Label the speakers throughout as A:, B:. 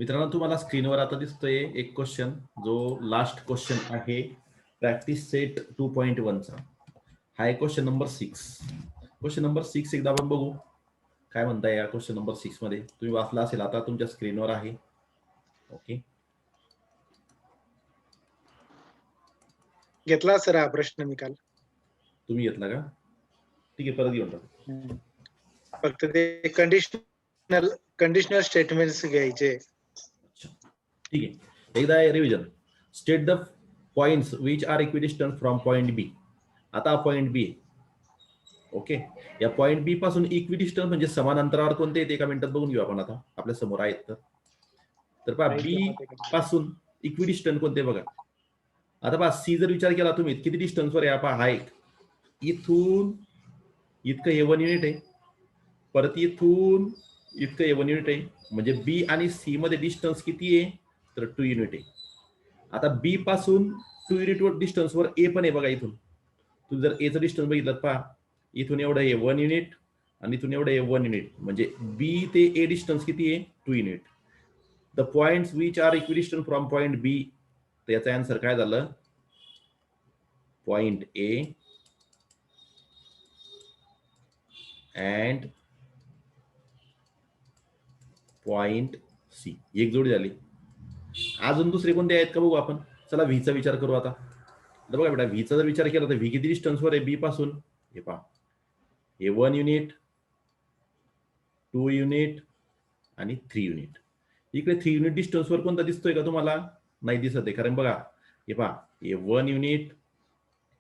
A: मित्रांनो, तुम्हाला स्क्रीनवर आता दिसतोय एक क्वेश्चन, जो लास्ट क्वेश्चन आहे प्रॅक्टिस सेट 2.1 चा. हा आहे क्वेश्चन नंबर 6. क्वेश्चन नंबर 6 एकदा आपण बघू काय म्हणताय या क्वेश्चन नंबर 6 मध्ये. तुम्ही वाचला असेल, आता तुमच्या स्क्रीनवर आहे. ओके,
B: घेतला सर हा प्रश्न निकाल.
A: तुम्ही घेतला का? ठीक आहे, परत घेऊन टाका.
B: फक्त ते कंडिशनल स्टेटमेंट्स घ्यायचे.
A: अच्छा, ठीक आहे. एकदा revision. State the points which are equidistant from point B. आता पॉइंट बी, ओके, या पॉइंट बी पासून इक्विडिस्टन्स म्हणजे समान अंतरावर कोणते येते एका मिनिटात बघून घेऊ आपण. आता आपल्या समोर आहेत तर पहा, बी पासून इक्विडिस्टन्स कोणते बघा. आता पहा, सी जर विचार केला तुम्ही किती डिस्टन्सवर आहे, पहा हा एक इथून इतकं हे 1 युनिट आहे, परत इथून इतकं हे 1 युनिट आहे, म्हणजे बी आणि सी मध्ये डिस्टन्स किती आहे तर 2 युनिट आहे. आता बी पासून 2 युनिट डिस्टन्सवर ए पण आहे बघा. इथून तुम्ही जर एचं डिस्टन्स बघितलं, पहा इथून एवढं आहे 1 युनिट आणि इथून एवढं आहे 1 युनिट, म्हणजे बी ते ए डिस्टन्स किती आहे 2 unit. The points which are equidistant from point B, तर याचा आन्सर काय झालं, point A and point C. एक जोडी झाली. अजून दुसरे कोणते आहेत का बघू आपण. चला व्हीचा विचार करू आता. तर बघा बेटा, व्हीचा जर विचार केला तर व्ही किती डिस्टन्सवर आहे बी पासून, हे पहा, हे 1 युनिट, 2 युनिट आणि 3 युनिट. इकडे 3 युनिट डिस्टन्सवर कोणता दिसतोय का तुम्हाला? नाही दिसत आहे. कारण बघा, हे पहा, हे 1 युनिट,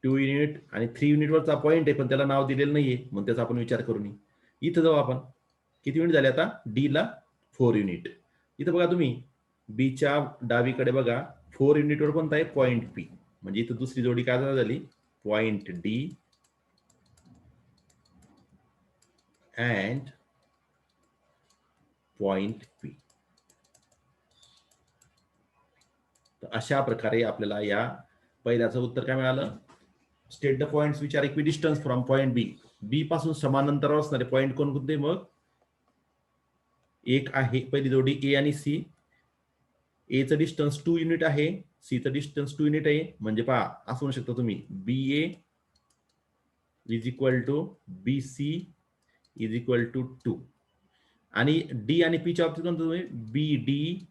A: 2 युनिट आणि 3 युनिटवरचा पॉइंट आहे, पण त्याला नाव दिलेलं नाहीये, म्हणून त्याचा आपण विचार करू नये. इथं जाऊ आपण. किती युनिट झाले आता? डी ला 4 युनिट. इथं बघा तुम्ही, बीच्या डावीकडे बघा 4 युनिटवर कोणता आहे पॉइंट पी, म्हणजे इथं दुसरी जोडी काय झाली, point D and point P. तर अशा प्रकारे आपल्याला या पहिल्याचं उत्तर काय मिळालं. State the points which are equidistance from point B. B पासून समान अंतरावर असणारे पॉइंट कोणते? मग एक आहे पहिली जोडी ए आणि सी. एचं डिस्टन्स 2 युनिट आहे, सीचं डिस्टन्स 2 युनिट आहे, म्हणजे पहा असं म्हणू शकता तुम्ही, B A is equal to B C is equal to 2. आणि डी आणि पीच्या बाबतीत म्हणतो तुम्ही B D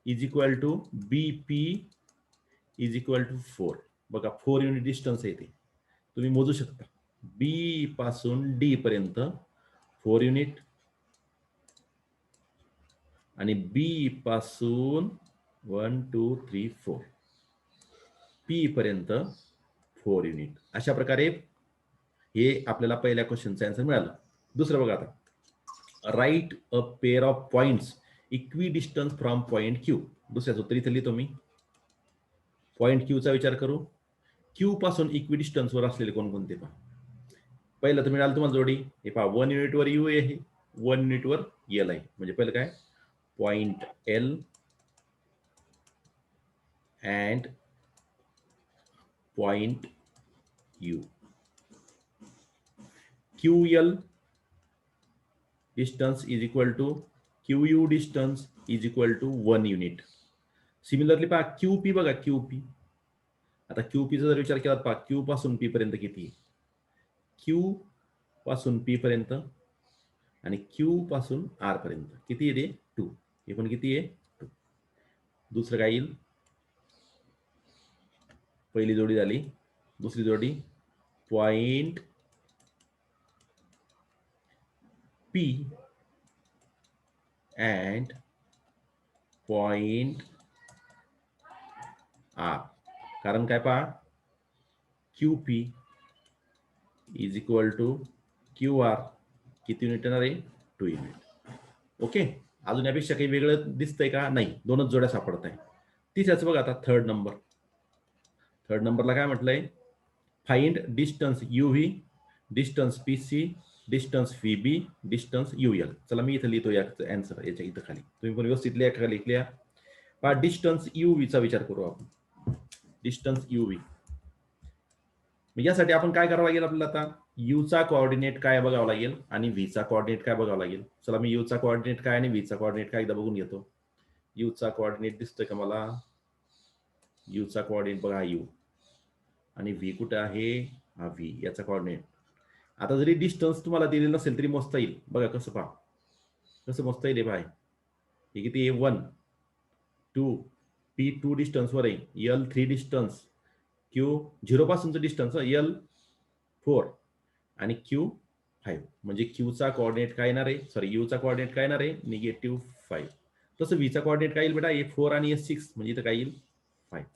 A: is equal to B P is equal to 4. बघा 4 युनिट डिस्टन्स आहे ते तुम्ही मोजू शकता. बी पासून डी पर्यंत 4 युनिट आणि बी पासून 1 2 3 4 पी पर्यंत 4 युनिट. अशा प्रकारे हे आपल्याला पहिल्या क्वेश्चनचा आन्सर मिळालं. दुसरं बघा आता, right a pair of points equidistance from point Q. दुसऱ्याच उत्तर इथे लिहितो मी. पॉइंट क्यूचा विचार करू. क्यू पासून इक्विडिस्टन्सवर असलेले कोणकोणते पहा. पहिलं तर मिळालं तुम्हाला जोडी, हे पहा 1 युनिटवर यू आहे, 1 युनिटवर एल आहे, म्हणजे पहिलं काय point L and point U. Q L distance is equal to Q U distance is equal to 1 unit. Similarly पहा क्यू पी बघा, क्यू पी. आता क्यू पीचा जर विचार केला, पहा क्यू पासून पी पर्यंत किती, क्यू पासून पी पर्यंत आणि क्यू पासून आर पर्यंत किती आहे, 2. हे पण किती आहे 2. दुसरं काय येईल, पहिली जोडी झाली. दुसरी जोडी point P and point R. कारण काय पहा, Q P is equal to Q R, किती युनिट येणार आहे 2 युनिट. ओके, अजून यापेक्षा काही वेगळं दिसतंय का? नाही, दोनच जोड्या सापडत आहे. तिसऱ्याच बघा आता, थर्ड नंबरला काय म्हटलंय, find distance U V, distance P C, distance V B, distance U L. चला मी इथं लिहितो याचं आन्सर, याच्या इथं खाली तुम्ही पण व्यवस्थित लिहा, खाली लिहा. पहा डिस्टन्स यू व्हीचा विचार करू आपण. डिस्टन्स यू व्ही, यासाठी आपण काय करावं लागेल आपल्याला, आता यूचा कोऑर्डिनेट काय बघावं लागेल आणि व्हीचा कोऑर्डिनेट काय बघावं लागेल. चला मी यूचा कोऑर्डिनेट काय आणि व्हीचा कोऑर्डिनेट काय एकदा बघून घेतो. चा कोऑर्डिनेट दिसतोय का मला? चा कोऑर्डिनेट बघा यू, आणि व्ही कुठे आहे? हा व्ही, याचा कोऑर्डिनेट. आता जरी डिस्टन्स तुम्हाला दिलेलं नसेल तरी मोजता येईल. बघा कसं पहा, कसं मोजता येईल भाई. हे किती आहे? 1 2 पी 2 डिस्टन्सवर आहे, एल 3 डिस्टन्स, क्यू 0 पासूनचं डिस्टन्स, एल 4 आणि क्यू 5. म्हणजे क्यूचा कोऑर्डिनेट काय येणार आहे? सॉरी, यूचा कोऑर्डिनेट काय येणार आहे? -5. तसं व्हीचा कोऑर्डिनेट काय येईल बेटा? हे 4 आणि हे 6, म्हणजे इथं काय येईल? 5.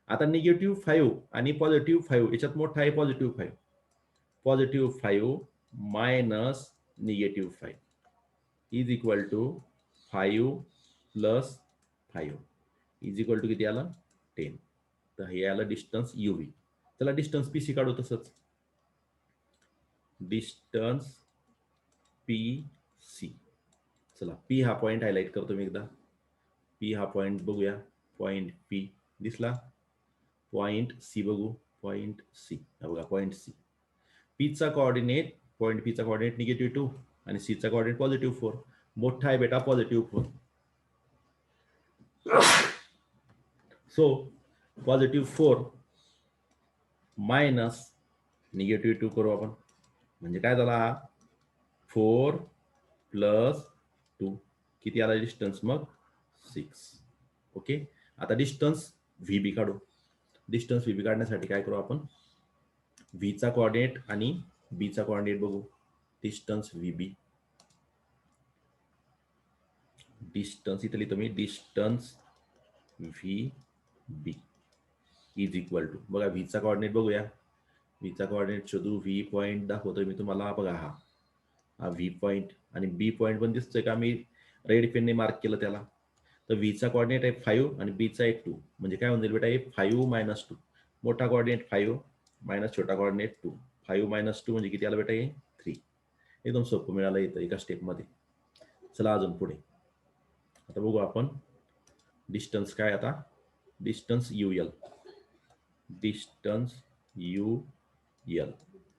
A: आता -5 आणि +5 याच्यात मोठा आहे +5. +5 minus -5 is equal to 5 + 5 is equal to किती आलं? 10. तर हे आलं डिस्टन्स UV. चला डिस्टन्स PC काढू. तसंच डिस्टन्स PC. चला P हा पॉइंट हायलाइट करतो मी एकदा. P हा पॉइंट बघूया. पॉइंट P दिसला. पॉइंट C बघू. पॉइंट C, बघा पॉइंट C. P चा कोऑर्डिनेट, पॉइंट P चा कोऑर्डिनेट -2 आणि C चा कोऑर्डिनेट +4. मोठा आहे बेटा +4. सो +4 मायनस -2 करू आपण. म्हणजे काय झाला? 4 + 2 किती आला डिस्टन्स? मग 6. ओके. आता डिस्टन्स VB काढू. डिस्टन्स VB काढण्यासाठी काय करू आपण? V चा कोऑर्डिनेट आणि B चा कोऑर्डिनेट बघू. डिस्टन्स VB, डिस्टन्स इथे लिहितो मी, distance VB is equal to, बघा V चा कोऑर्डिनेट बघूया. V चा कोऑर्डिनेट शोधू. V पॉइंट दाखवतोय मी तुम्हाला. बघा हा V पॉइंट आणि B पॉइंट पण दिसतोय का? मी रेड पेनने मार्क केलं त्याला. तर V चा कोऑर्डिनेट आहे 5 आणि B चा आहे 2. म्हणजे काय होऊन जाईल बेटा? हे 5 - 2. मोठा कोऑर्डिनेट 5 मायनस छोटा कोऑर्डिनेट 2. 5 - 2 म्हणजे किती आलं बेटा? हे 3. एकदम सोपं मिळालं इथं एका स्टेपमध्ये. चला अजून पुढे. आता बघू आपण डिस्टन्स काय. आता डिस्टन्स UL, डिस्टन्स UL.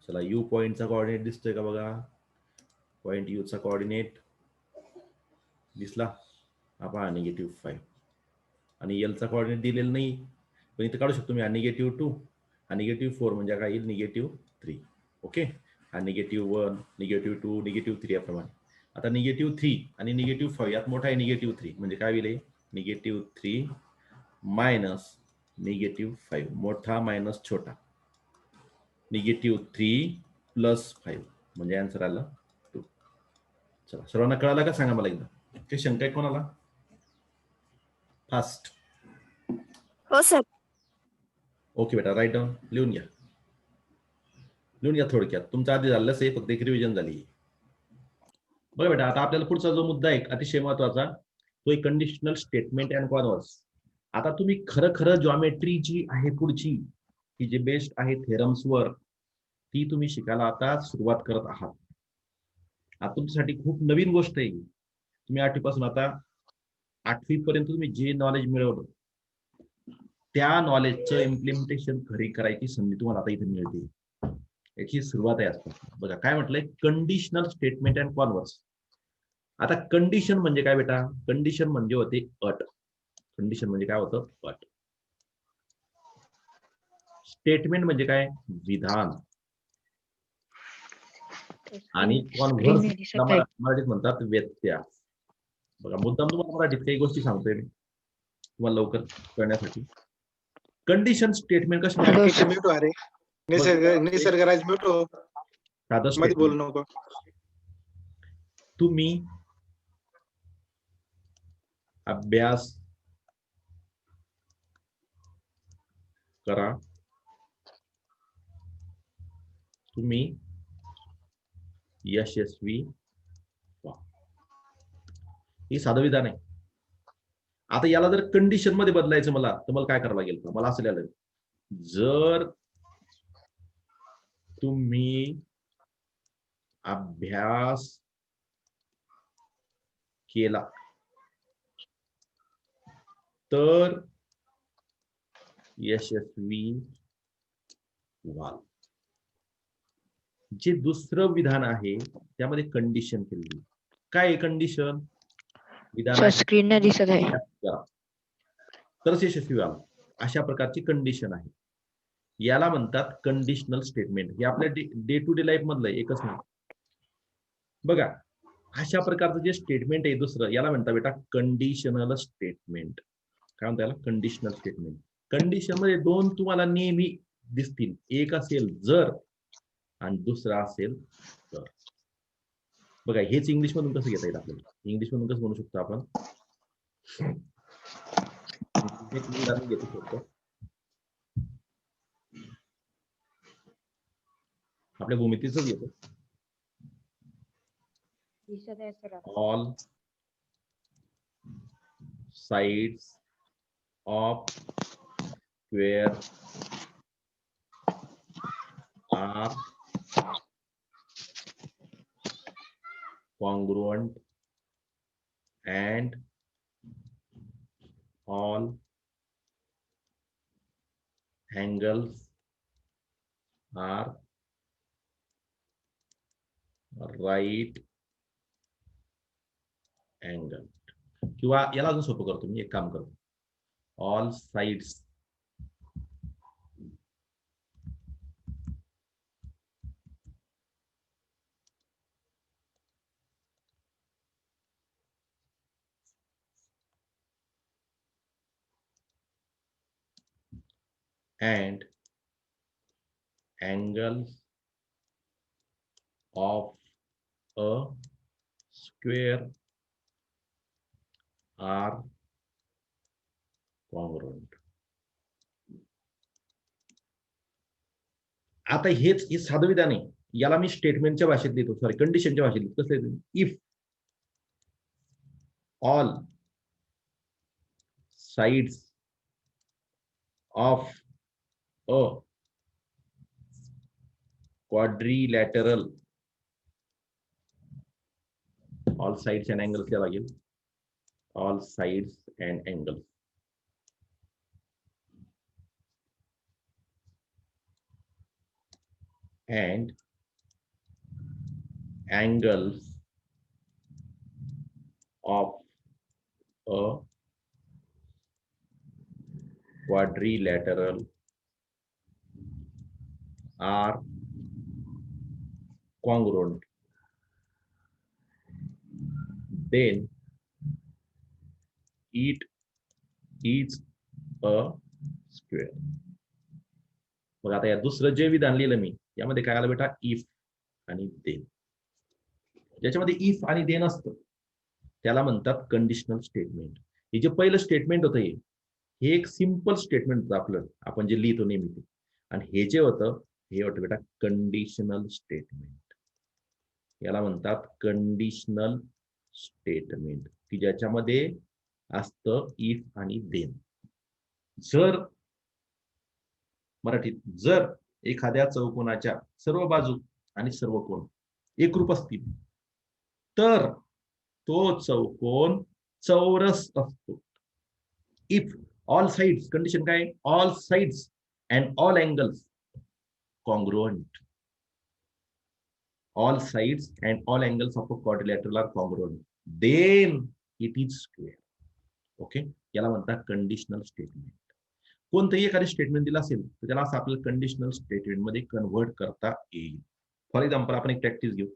A: चला U पॉइंटचा कोऑर्डिनेट दिसतोय का? बघा पॉइंट U चा कोऑर्डिनेट दिसला. हा पहा -5 आणि L चा कोऑर्डिनेट दिलेला नाही, पण इथं काढू शकतो मी. हा -2 हा -4 म्हणजे काय येईल? -3. ओके. हा -1 -2 -3 याप्रमाणे. आता -3 आणि -5 यात मोठा आहे -3 म्हणजे काय होईल? -3 मायनस -5, मोठा मायनस छोटा, -3 + 5 म्हणजे आन्सर आला 2. चला सर्वांना कळालं का? सांगा मला एकदा. काही शंका आहे कोणाला? फास्ट.
C: हो सर.
A: ओके बेटा, राईट डाऊन, लिहून घ्या. लिहून घ्या थोडक्यात. तुमचं आधी झालंच आहे, फक्त एक रिव्हिजन झाली. बघा बेटा, आता आपल्याला पुढचा जो मुद्दा आहे अतिशय महत्वाचा, तो एक कंडिशनल स्टेटमेंट अँड कॉन्व्हर्स. आता तुम्ही खरं जॉमेट्री जी आहे पुढची, की जे बेस्ड आहे थेरम्सवर, ती तुम्ही शिकायला आता सुरुवात करत आहात. आता तुमच्यासाठी खूप नवीन गोष्ट आहे. तुम्ही 8वी पासून आता 8वी पर्यंत तुम्ही जे नॉलेज मिळवलं, त्या नॉलेजचं इम्प्लिमेंटेशन खरी करायची संधी तुम्हाला आता इथे मिळते. याची सुरुवात आहे आजपासून. बघा काय म्हटलंय? Conditional statement and converse. आता कंडिशन म्हणजे काय बेटा? कंडिशन म्हणजे होते अट. कंडिशन म्हणजे काय होतं? अट. स्टेटमेंट म्हणजे काय? विधान. आणि कॉन्व्हर्स मराठीत म्हणतात व्यत्यास. बघा मुद्दाम तुम्हाला मराठीत काही गोष्टी सांगतोय मी तुम्हाला लवकर कळण्यासाठी. कंडिशन स्टेटमेंट कशी
B: म्यूट अरे निसर्गराज म्यूट हो.
A: साधं
B: मध्ये बोलू
A: स्टेटमेंट.
B: नको.
A: तुम्ही अभ्यास करा, तुम्ही यशस्वी व्हा. ही साधं विधान आहे. आता याला जर कंडिशन मध्ये बदलायचं मला, तर मला काय करावं लागेल? मला असं लिहायला लागेल, जर तुम्ही अभ्यास केला तर यशस्वी व्हाल. जे दुसरं विधान आहे त्यामध्ये कंडिशन केलेली. काय कंडिशन?
C: सर स्क्रीन नाही दिसत आहे.
A: तरच यशस्वी व्हाल, अशा प्रकारची कंडिशन आहे. याला म्हणतात कंडिशनल स्टेटमेंट. हे आपल्या डे टू डे लाईफ मधलं एकच नाही. बघा, अशा प्रकारचं जे स्टेटमेंट आहे दुसरं, याला म्हणतात बेटा कंडिशनल स्टेटमेंट. काय म्हणतात याला? Conditional statement. कंडिशन मध्ये दोन तुम्हाला नेहमी दिसतील, एक असेल जर आणि दुसरा असेल तर. बघा, हेच इंग्लिश मधून कसं घेता येईल आपल्याला? इंग्लिश मधून कसं म्हणू शकतो आपण? एक उदाहरण घेतो फक्त. आपल्या भूमितीच घेतो. All sides of square are congruent and all angles are right angle. किंवा याला अजून सोपं करतो मी, एक काम करतो. All sides and angles of a square are congruent. आता हेच हे साधं विधान आहे. याला मी स्टेटमेंटच्या भाषेत लिहितो, सॉरी कंडिशनच्या भाषेत लिहितो. कसं लिहितो? If all sides of a quadrilateral, all sides and angles क्या लागेल? all sides and angles and angles of a quadrilateral are congruent, then it is a square. मग आता या दुसरं जे विधान लिहिलं मी, यामध्ये काय आलं बेटा? इफ आणि देन. ज्याच्यामध्ये इफ आणि देन असतं त्याला म्हणतात कंडिशनल स्टेटमेंट. हे जे पहिलं स्टेटमेंट होतं हे एक सिंपल स्टेटमेंट होतं आपलं, आपण जे लिहितो नेहमी ते. आणि हे जे होतं हे होतं बेटा कंडिशनल स्टेटमेंट. याला म्हणतात कंडिशनल स्टेटमेंट, की ज्याच्यामध्ये असतं इफ आणि देन. जर मराठीत जर एखाद्या चौकोनाच्या सर्व बाजू आणि सर्व कोण एकरूप असतील तर तो चौकोन चौरस असतो. इफ ऑल साइड्स, कंडिशन काय? All sides and all angles congruent. All sides and all angles of a quadrilateral are congruent. Then it is square. Okay, याला म्हणतात कंडिशनल स्टेटमेंट. कोणतंही एखादं स्टेटमेंट दिलं असेल तर त्याला असं आपल्याला कंडिशनल स्टेटमेंट मध्ये कन्व्हर्ट करता येईल. फॉर एक्झाम्पल आपण एक प्रॅक्टिस घेऊ.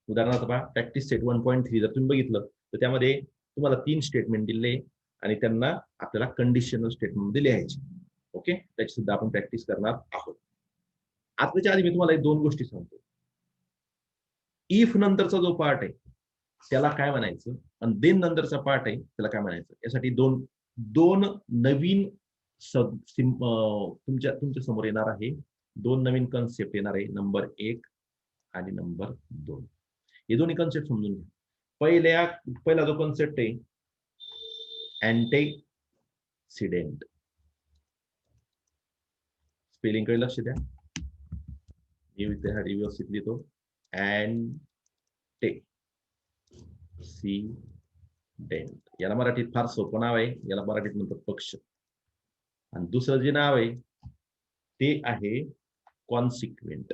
A: उदाहरणार्थ पहा, प्रॅक्टिस सेट 1.3 जर तुम्ही बघितलं तर त्यामध्ये तुम्हाला 3 स्टेटमेंट दिले आणि त्यांना आपल्याला कंडिशनल स्टेटमेंट मध्ये लिहायचे. ओके, त्याची सुद्धा आपण प्रॅक्टिस करणार आहोत. आताच्या आधी मी तुम्हाला 2 गोष्टी सांगतो. इफ नंतरचा जो पार्ट आहे त्याला काय म्हणायचं आणि देन नंतरचा पार्ट आहे त्याला काय म्हणायचं, यासाठी दोन नवीन तुमच्या समोर येणार आहे. 2 नवीन कन्सेप्ट येणार आहे, नंबर 1 आणि नंबर 2. हे दोन्ही कन्सेप्ट समजून घ्या. पहिला जो कन्सेप्ट आहे अँटेसिडेंट. स्पेलिंग कडे लक्ष द्या. व्यवस्थित लिहितो. अँटेसिडेंट. याला मराठीत फार सोपं नाव आहे, याला मराठीत म्हणतात पक्ष. आणि दुसरं जे नाव आहे ते आहे कॉन्सिक्वेंट.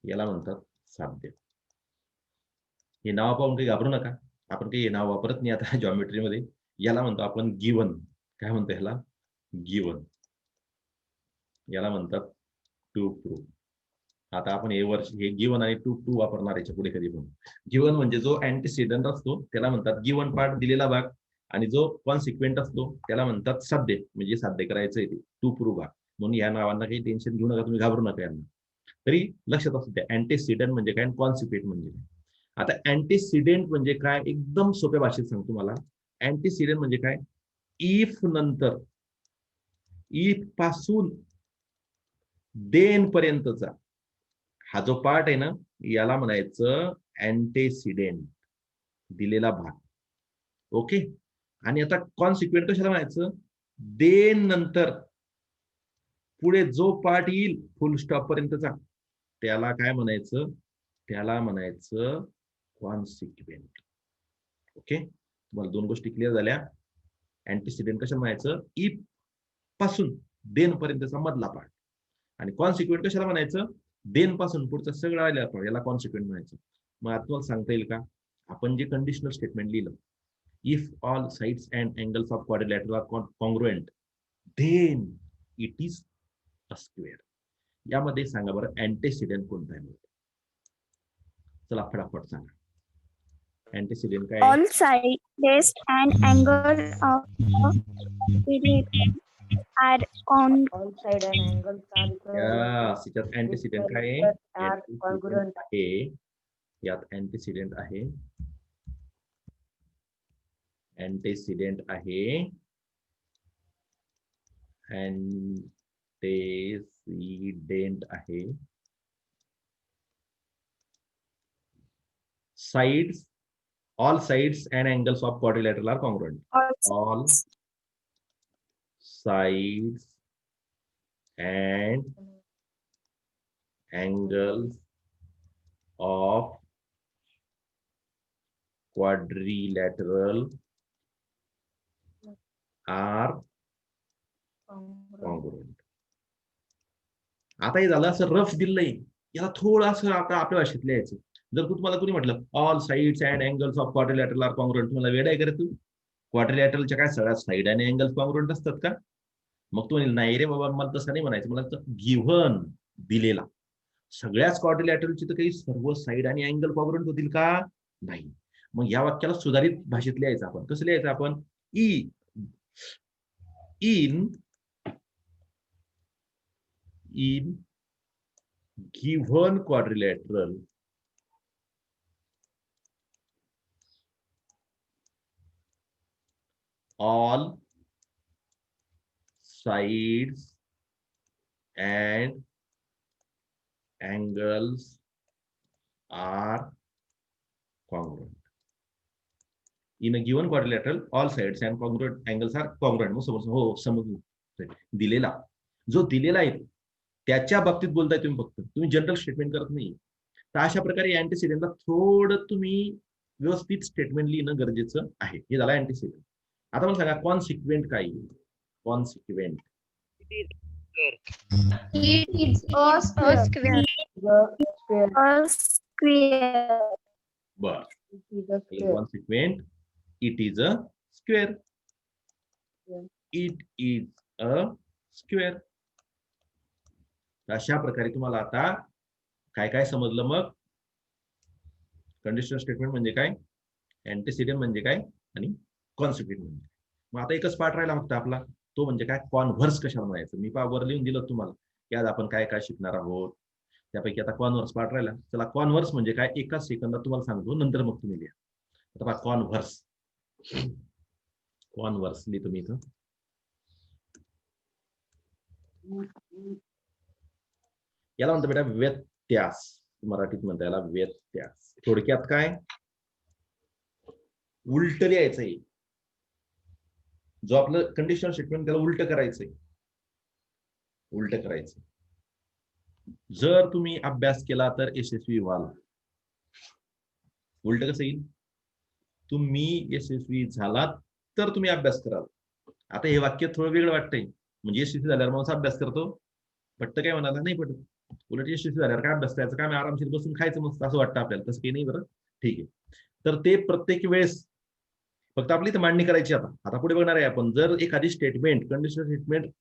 A: याला म्हणतात साध्य. हे नाव पाहून काही घाबरू नका, आपण काही हे नाव वापरत नाही आता जॉमेट्रीमध्ये. याला म्हणतो आपण गिवन. काय म्हणतो ह्याला? गिवन. याला म्हणतात टू प्रूव्ह. आता आपण हे गिवन आणि टू प्रूव्ह वापरणार याच्या पुढे कधी पण. गिवन म्हणजे जो अँटीसिडेंट असतो त्याला म्हणतात गिवन पार्ट, दिलेला भाग, आणि जो कॉन्सिक्वेंट असतो त्याला म्हणतात साध्य, म्हणजे साध्य करायचं आहे ते टू प्रूव्ह भाग. म्हणून या नावांना काही टेन्शन घेऊ नका, तुम्ही घाबरू नका यांना. तरी लक्षात असू द्या अँटीसिडेंट म्हणजे काय, कॉन्सिक्वेंट म्हणजे काय. आता अँटीसिडेंट म्हणजे काय, एकदम सोप्या भाषेत सांगतो मला. अँटीसिडेंट म्हणजे काय, इफ नंतर, इफ पासून देन पर्यंतचा हा जो पार्ट आहे ना, याला म्हणायचं अँटीसिडेंट, दिलेला भाग. ओके. आणि आता कॉन्सिक्वेंट कशाला म्हणायचं, देन नंतर पुढे जो पार्ट येईल फुल स्टॉप पर्यंतचा त्याला काय म्हणायचं, त्याला म्हणायचं कॉन्सिक्वेंट. ओके. तुम्हाला दोन गोष्टी क्लिअर झाल्या. अँटीसिडेंट कशाला म्हणायचं, इफ पासून देन पर्यंतचा मधला पार्ट, आणि कॉन्सिक्वेंट कशाला म्हणायचं, देन पासून पुढचा सगळं आलेला पार्ट, याला कॉन्सिक्वेंट म्हणायचं. मग आता तुम्हाला सांगता येईल का, आपण जे कंडिशनल स्टेटमेंट लिहिलं, if all sides and angles of quadrilateral are congruent then it is a square. यामध्ये सांगा बरं अँटीसिडेंट कोणता आहे? चला फटाफट सांगा. अँटीसिडेंट काय आहे?
C: All sides and angle of period are on
D: All side and angles are
A: याच्यात अँटीसिडेंट काय आहे?
D: congruent.
A: आहे यात अँटीसिडेंट आहे, अँटीसिडेंट आहे, अँटीसिडेंट आहे. sides, all sides and angles of quadrilateral are congruent. All sides and angles of quadrilateral are congruent. आता हे झालं असं रफ दिलंय, याला थोडं असं आता आपल्या भाषेत लिहायचं. जर तुम्हाला कोणी म्हटलं all sides and angles of quadrilateral are congruent, तुम्हाला वेळ आहे का तू? क्वाड्रिलॅटरलच्या काय सगळ्या साइड आणि अँगल्स कॉन्ग्रुएंट असतात का? मग तू नाही रे बाबा, मला तसं नाही म्हणायचं, मला गिव्हन दिलेला सगळ्याच क्वाड्रिलॅटरलची तर काही सर्व साइड आणि अँगल कॉन्ग्रुएंट होतील का? नाही. मग या वाक्याला सुधारित भाषेत लिहायचं आपण. कसं लिहायचं आपण? in given quadrilateral all sides and angles are congruent. In a given quadrilateral all sides and congruent angles are congruent. मग हो समजून दिलेला जो दिलेला आहे त्याच्या बाबतीत बोलताय तुम्ही, फक्त तुम्ही जनरल स्टेटमेंट करत नाही. तर अशा प्रकारे अँटीसिडेंटला थोडं तुम्ही व्यवस्थित स्टेटमेंट लिहिणं गरजेचं आहे. हे झालं अँटीसिडेंट. आता मला सांगा कॉन्सिक्वेंट काय आहे? Consequent
D: It is a square.
C: square.
A: बर.
D: It is a square.
A: Consequent, it is a square.
D: Yeah.
A: It is a square. अशा प्रकारे तुम्हाला आता काय काय समजलं. मग कंडिशनल स्टेटमेंट म्हणजे काय, अँटीसिडेंट म्हणजे काय, आणि कॉन्सिक्वेंट म्हणजे. मग आता एकच पार्ट राहिला फक्त आपला, तो म्हणजे काय, कॉन्व्हर्स कशाला म्हणायचं. मी वर लिहून दिलं तुम्हाला की आज आपण काय काय शिकणार आहोत. त्यापैकी आता कॉन्व्हर्स पार्ट राहिला. चला कॉन्व्हर्स म्हणजे काय, एकाच सेकंदात तुम्हाला सांगतो, नंतर मग तुम्ही लिहा. आता पहा कॉन्व्हर्स. कॉन्व्हर्स लिहितो मी इथं. याला म्हणतो बेटा व्यत्यास, मराठीत म्हणता याला व्यत्यास. थोडक्यात काय, उलट लिहायचंय. जो आपलं कंडिशनल स्टेटमेंट त्याला उलट करायचंय, उलट करायचं. जर तुम्ही अभ्यास केला तर यशस्वी व्हाल. उलट कसं येईल, तुम्ही यशस्वी झालात तर तुम्ही अभ्यास कराल. आता हे वाक्य थोडं वेगळं वाटतंय, म्हणजे यशस्वी झाल्यावर माणूस अभ्यास करतो, पटतं काय म्हणाला? नाही पटत. उलट यशस्वी झाल्यावर काय अभ्यास करायचं, काय मी आरामशीर बसून खायचं मस्त असं वाटतं आपल्याला, तसं काही नाही बरं. ठीक आहे, तर ते प्रत्येक वेळेस फक्त आपली इथं मांडणी करायची. आता पुढे बघणार आहे आपण, जर एखादी स्टेटमेंट कंडिशनल स्टेटमेंट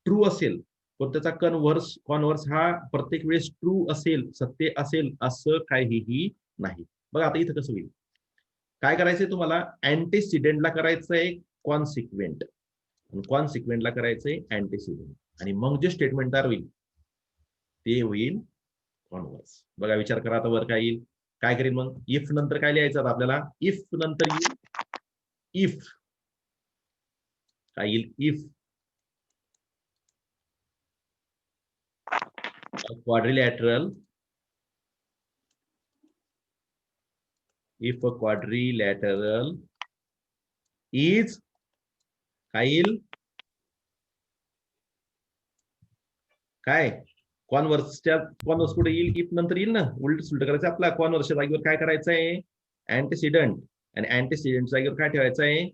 A: ट्रू असेल पण त्याचा कॉन्व्हर्स हा प्रत्येक वेळेस ट्रू असेल, सत्य असेल असं काहीही नाही. बघा आता इथं कसं होईल, काय करायचंय तुम्हाला, अँटीसिडेंटला करायचंय कॉन्सिक्वेंट, कॉन्सिक्वेंटला करायचंय अँटीसिडेंट, आणि मग जे स्टेटमेंट तयार होईल ते होईल कॉन्व्हर्स. बघा विचार करा आता वर काय येईल, काय करेल मग, इफ नंतर काय लिहायचं आता आपल्याला, इफ नंतर येईल इफ, काय येईल, if quadrilateral, if a quadrilateral is, काय येईल, काय कॉन्व्हर्सच्या, कॉन्व्हर्स पुढे येईल इफ नंतर येईल ना, उलट सुलट करायचं आपला, कॉन्व्हर्सच्या जागेवर काय करायचं आहे अँटीसिडंट, आणि अँटीसिडंट जागेवर काय ठेवायचं आहे,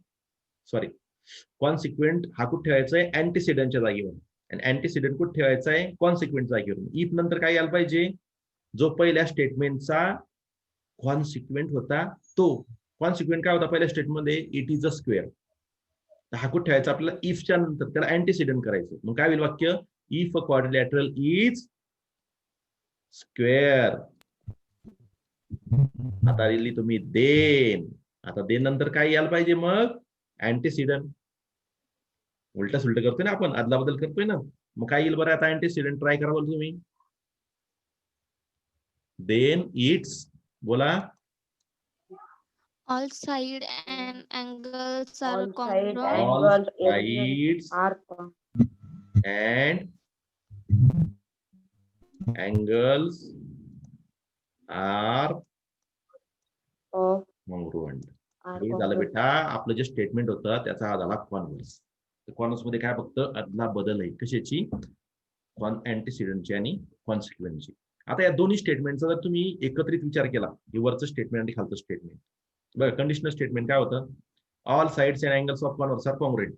A: सॉरी कॉन्सिक्वेंट हा कुठे ठेवायचा आहे अँटीसिडंटच्या जागेवर, आणि अँटीसिडंट कुठे ठेवायचा आहे कॉन्सिक्वेंट जागेवर. इफ नंतर काय यायला पाहिजे, जो पहिल्या स्टेटमेंटचा कॉन्सिक्वेंट होता तो, कॉन्सिक्वेंट काय होता पहिल्या स्टेटमेंटमध्ये, इट इज अ स्क्वेअर, तर हा कुठे ठेवायचा आपल्याला इफच्या नंतर, त्याला अँटीसिडंट करायचं. मग काय होईल वाक्य, if a quadrilateral is square. आता लिहिली तुम्ही देन, आता देन नंतर काय यायला पाहिजे मग अँटीसिडंट, उलटा सुलट करतोय ना आपण, आदला बदल करतोय ना, मग काय येईल बरं आता अँटीसिडंट, ट्राय करा बोल तुम्ही, देन इट्स, बोला,
C: All side and angles are
D: All side
C: congruent.
A: all
D: angles
A: sides
D: are
A: and angles are
D: of
A: congruent.
D: are
A: हे झालं बेटा आपलं जे स्टेटमेंट होतं त्याचा हा झाला कॉन्व्हर्स. कॉन्व्हर्स मध्ये काय फक्त अदला बदल आहे कशाची, अँटीसिडंटची आणि कॉन्सिक्वेंटची. आता या दोन्ही स्टेटमेंटचा जर तुम्ही एकत्रित विचार केला, हे वरचं स्टेटमेंट आणि खालचं स्टेटमेंट, बघा कंडिशनल स्टेटमेंट काय होतं, all sides and angles of converse are congruent.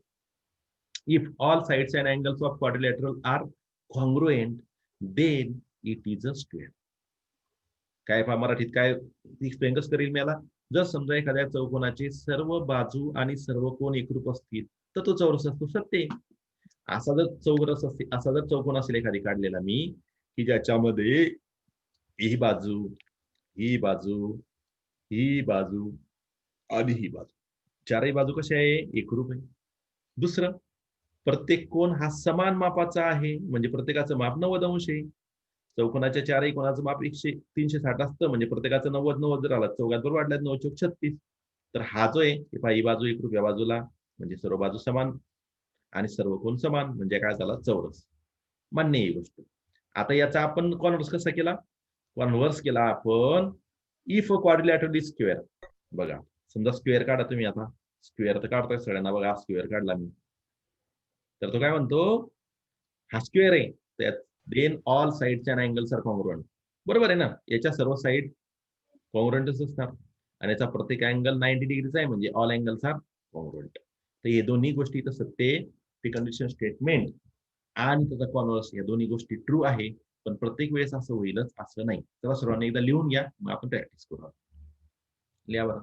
A: If all sides and angles of quadrilateral are congruent then it is a square. काय मराठीत काय एक्सप्लेन कसं करेल मी याला, जर समजा एखाद्या चौकोनाचे सर्व बाजू आणि सर्व कोण एकरूप असतील तर तो चौरस असतो सत्य. असा जर चौरस असते, असा जर चौकोन असेल एखादी काढलेला मी, की ज्याच्यामध्ये ही बाजू, ही बाजू, ही बाजू आणि ही बाजू, चारही बाजू कशा आहे एकरूप आहे. दुसरं, प्रत्येक कोण हा समान मापाचा आहे, म्हणजे प्रत्येकाचं माप 90 अंश आहे. चौकोनाच्या चारही कोणाचं माप 360 असतं, म्हणजे प्रत्येकाचं 90 जर आला, चौघात बरोबर वाढल्यात 9 चौक 36. तर हा जो आहे ही बाजू एकरूप, या बाजूला म्हणजे सर्व बाजू समान आणि सर्व कोण समान, म्हणजे काय झाला चौरस. मान्य ही गोष्ट. आता याचा आपण कॉन्व्हर्स कसा केला, कॉन्व्हर्स केला आपण इफ क्वाड्रिलॅटरल इज स्क्वेअर. बघा समजा स्क्वेअर काढा तुम्ही, आता स्क्वेअर तर काढताय सगळ्यांना, बघा स्क्वेअर काढला मी, तर तो काय म्हणतो हा स्क्वेअर आहे, त्यात then all sides and angles are congruent. बरोबर आहे ना, याच्या सर्व साइड कॉन्ग्रुएंटच असणार आणि याचा प्रत्येक अँगल 90 डिग्रीचा आहे, म्हणजे ऑल अँगल्स आर कॉन्ग्रुएंट. तर हे दोन्ही गोष्टी इथं सत्य आहे, ते कंडिशन स्टेटमेंट आणि त्याचा कॉन्व्हर्स, या दोन्ही गोष्टी ट्रू आहे. पण प्रत्येक वेळेस असं होईलच असं नाही. चला सर्वांनी एकदा लिहून घ्या, मग आपण प्रॅक्टिस करू. लिहा बरं.